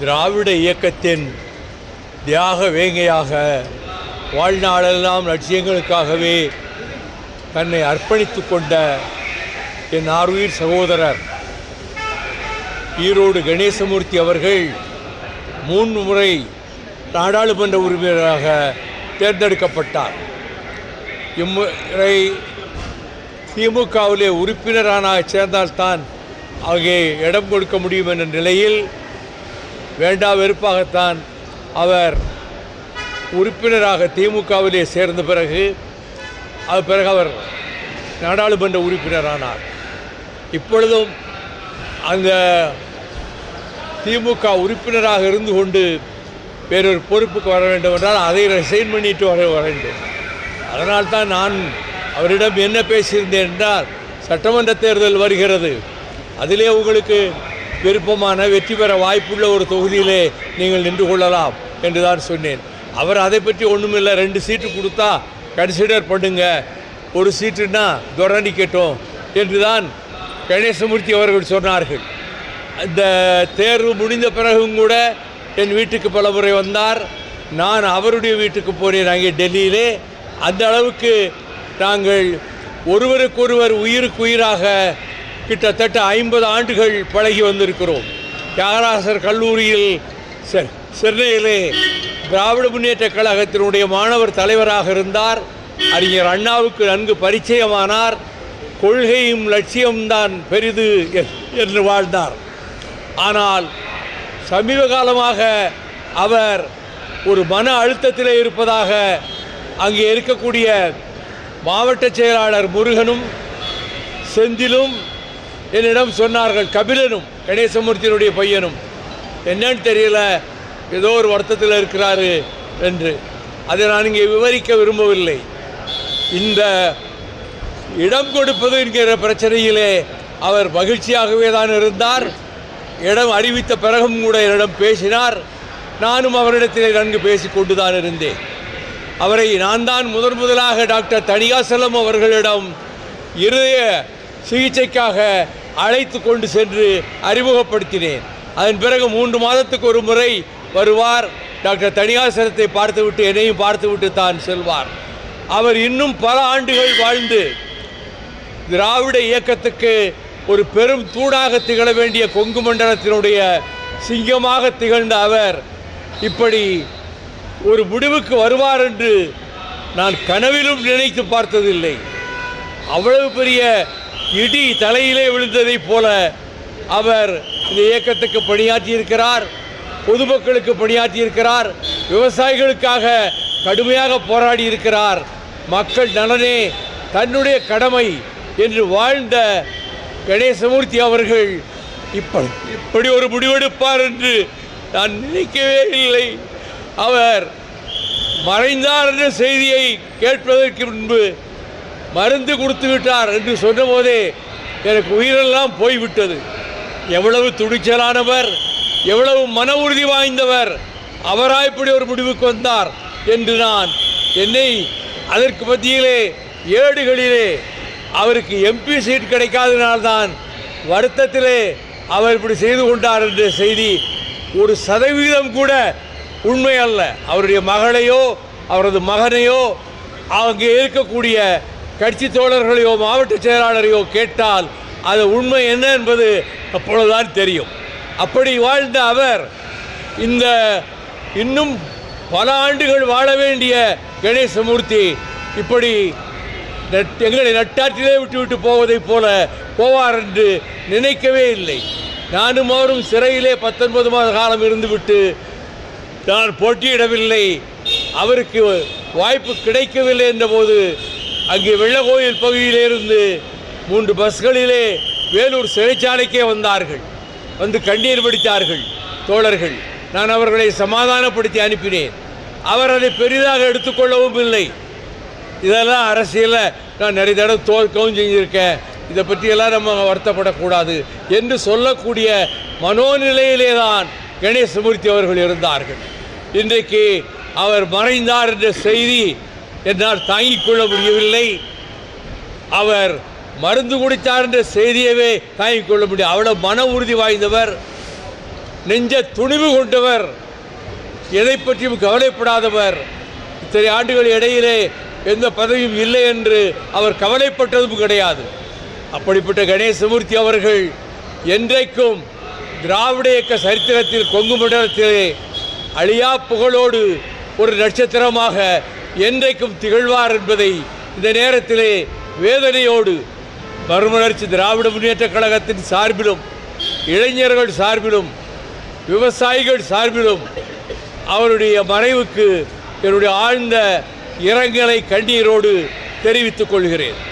திராவிட இயக்கத்தின் தியாக வேங்கையாக வாழ்நாளெல்லாம் லட்சியங்களுக்காகவே தன்னை அர்ப்பணித்து கொண்ட என் ஆருயிர் சகோதரர் ஈரோடு கணேசமூர்த்தி அவர்கள் 3 முறை நாடாளுமன்ற உறுப்பினராக தேர்ந்தெடுக்கப்பட்டார். இம்முறை திமுகவிலே உறுப்பினரான சேர்ந்தால்தான் அங்கே இடம் கொடுக்க முடியும் என்ற நிலையில் வேண்டா வெறுப்பாகத்தான் அவர் உறுப்பினராக திமுகவிலே சேர்ந்த பிறகு அவர் நாடாளுமன்ற உறுப்பினரானார். இப்பொழுதும் அந்த திமுக உறுப்பினராக இருந்து கொண்டு வேறொரு பொறுப்புக்கு வர வேண்டும் என்றால் அதை ரிசைன் பண்ணிட்டு வர வேண்டும். அதனால்தான் நான் அவரிடம் என்ன பேசியிருந்தேன் என்றால், சட்டமன்ற தேர்தல் வருகிறது, அதிலே உங்களுக்கு விருப்பமான வெற்றி பெற வாய்ப்புள்ள ஒரு தொகுதியிலே நீங்கள் நின்று கொள்ளலாம் என்று தான் சொன்னேன். அவர் அதை பற்றி ஒன்றுமில்லை, 2 சீட்டு கொடுத்தா கன்சிடர் பண்ணுங்க, 1 சீட்டுன்னா துரணிக்கட்டும் என்று தான் கணேசமூர்த்தி அவர்கள் சொன்னார்கள். இந்த தேர்வு முடிந்த பிறகும் கூட என் வீட்டுக்கு பல முறை வந்தார். நான் அவருடைய வீட்டுக்கு போனேன் அங்கே டெல்லியிலே. அந்த அளவுக்கு நாங்கள் ஒருவருக்கொருவர் உயிருக்கு உயிராக கிட்டத்தட்ட 50 ஆண்டுகள் பழகி வந்திருக்கிறோம். தியாகராசர் கல்லூரியில் சென்னையிலே திராவிட முன்னேற்ற கழகத்தினுடைய மாணவர் தலைவராக இருந்தார். அறிஞர் அண்ணாவுக்கு நன்கு பரிச்சயமானார். கொள்கையும் லட்சியம்தான் பெரிது என்று வாழ்ந்தார். ஆனால் சமீப காலமாக அவர் ஒரு மன அழுத்தத்திலே இருப்பதாக அங்கே இருக்கக்கூடிய மாவட்ட செயலாளர் முருகனும் செந்திலும் என்னிடம் சொன்னார்கள். கபிலனும் கணேசமூர்த்தியினுடைய பையனும் என்னன்னு தெரியல, ஏதோ ஒரு வருத்தத்தில் இருக்கிறாரு என்று. அதை நான் இங்கே விவரிக்க விரும்பவில்லை. இந்த இடம் கொடுப்பது என்கிற பிரச்சனையிலே அவர் மகிழ்ச்சியாகவே தான் இருந்தார். இடம் அறிவித்த பிறகும் கூட என்னிடம் பேசினார். நானும் அவரிடத்திலே நன்கு பேசிக்கொண்டு தான் இருந்தேன். அவரை நான் தான் முதலாக டாக்டர் தணிகாசலம் அவர்களிடம் இருதய சிகிச்சைக்காக அழைத்து கொண்டு சென்று அறிமுகப்படுத்தினேன். அதன் பிறகு 3 மாதத்துக்கு ஒரு முறை வருவார். டாக்டர் தணிகாசலத்தை பார்த்துவிட்டு என்னையும் பார்த்துவிட்டு தான் செல்வார். அவர் இன்னும் பல ஆண்டுகள் வாழ்ந்து திராவிட இயக்கத்துக்கு ஒரு பெரும் தூணாக திகழ வேண்டிய கொங்கு மண்டலத்தினுடைய சிங்கமாக திகழ்ந்த அவர் இப்படி ஒரு முடிவுக்கு வருவார் என்று நான் கனவிலும் நினைத்து பார்த்ததில்லை. அவ்வளவு பெரிய இடி தலையிலே விழுந்ததைப் போல அவர் இந்த இயக்கத்துக்கு பணியாற்றியிருக்கிறார், பொதுமக்களுக்கு பணியாற்றியிருக்கிறார், விவசாயிகளுக்காக கடுமையாக போராடி இருக்கிறார். மக்கள் நலனே தன்னுடைய கடமை என்று வாழ்ந்த கணேசமூர்த்தி அவர்கள் இப்படி ஒரு முடிவெடுப்பார் என்று நான் நினைக்கவே இல்லை. அவர் மறைந்தார் என்ற செய்தியை கேட்பதற்கு முன்பு மருந்து கொடுத்து விட்டார் என்று சொன்னபோதே எனக்கு உயிரெல்லாம் போய்விட்டது. எவ்வளவு துணிச்சலானவர், எவ்வளவு மன உறுதி வாய்ந்தவர், அவராய் இப்படி ஒரு முடிவுக்கு வந்தார் என்று நான் என்னை அதற்கு மத்தியிலே ஏடுகளிலே அவருக்கு எம்பி சீட் கிடைக்காதனால்தான் வருத்தத்திலே அவர் இப்படி செய்து கொண்டார் என்ற செய்தி 1% கூட உண்மை அல்ல. அவருடைய மகளையோ அவரது மகனையோ அங்கே இருக்கக்கூடிய கட்சி தோழர்களையோ மாவட்ட செயலாளரையோ கேட்டால் அது உண்மை என்ன என்பது அப்பொழுதுதான் தெரியும். அப்படி வாழ்ந்த அவர் இந்த இன்னும் பல ஆண்டுகள் வாழ வேண்டிய கணேசமூர்த்தி இப்படி எங்களை நட்டாற்றிலே விட்டுவிட்டு போவதைப் போல போவார் என்று நினைக்கவே இல்லை. நானும் அவரும் சிறையிலே 19 மாத காலம் இருந்துவிட்டு நான் போட்டியிடவில்லை, அவருக்கு வாய்ப்பு கிடைக்கவில்லை என்றபோது அங்கே வெள்ளக்கோயில் பகுதியிலிருந்து 3 பஸ்களிலே வேலூர் சிறைச்சாலைக்கே வந்தார்கள். வந்து கண்ணீர் வடித்தார்கள் தோழர்கள். நான் அவர்களை சமாதானப்படுத்தி அனுப்பினேன். அவர் அதை பெரிதாக எடுத்துக்கொள்ளவும் இல்லை. இதெல்லாம் அரசியலில் நான் நிறைய தடவை தோற்கவும் செஞ்சுருக்கேன், இதை பற்றியெல்லாம் நம்ம வருத்தப்படக்கூடாது என்று சொல்லக்கூடிய மனோநிலையிலே தான் கணேசமூர்த்தி அவர்கள் இருந்தார்கள். இன்றைக்கு அவர் மறைந்தார் என்ற செய்தி என்னால் தாங்கிக் கொள்ள முடியவில்லை. அவர் மருந்து குடித்தார் என்ற செய்தியவே தாங்கிக் கொள்ள முடியும். அவ்வளவு மன உறுதி வாய்ந்தவர். நெஞ்ச துணிவு கொண்டவர், எதை பற்றியும் கவலைப்படாதவர். இத்தனை ஆண்டுகள் இடையிலே எந்த பதவியும் இல்லை என்று அவர் கவலைப்பட்டதும் கிடையாது. அப்படிப்பட்ட கணேசமூர்த்தி அவர்கள் என்றைக்கும் திராவிட இயக்க சரித்திரத்தில் கொங்கு மண்டலத்திலே அழியா புகழோடு ஒரு நட்சத்திரமாக என்றைக்கும் திகழ்வார் என்பதை இந்த நேரத்திலே வேதனையோடு மறுமலர்ச்சி திராவிட முன்னேற்றக் கழகத்தின் சார்பிலும், இளைஞர்கள் சார்பிலும், விவசாயிகள் சார்பிலும் அவருடைய மறைவுக்கு என்னுடைய ஆழ்ந்த இரங்கலை கண்ணீரோடு தெரிவித்துக் கொள்கிறேன்.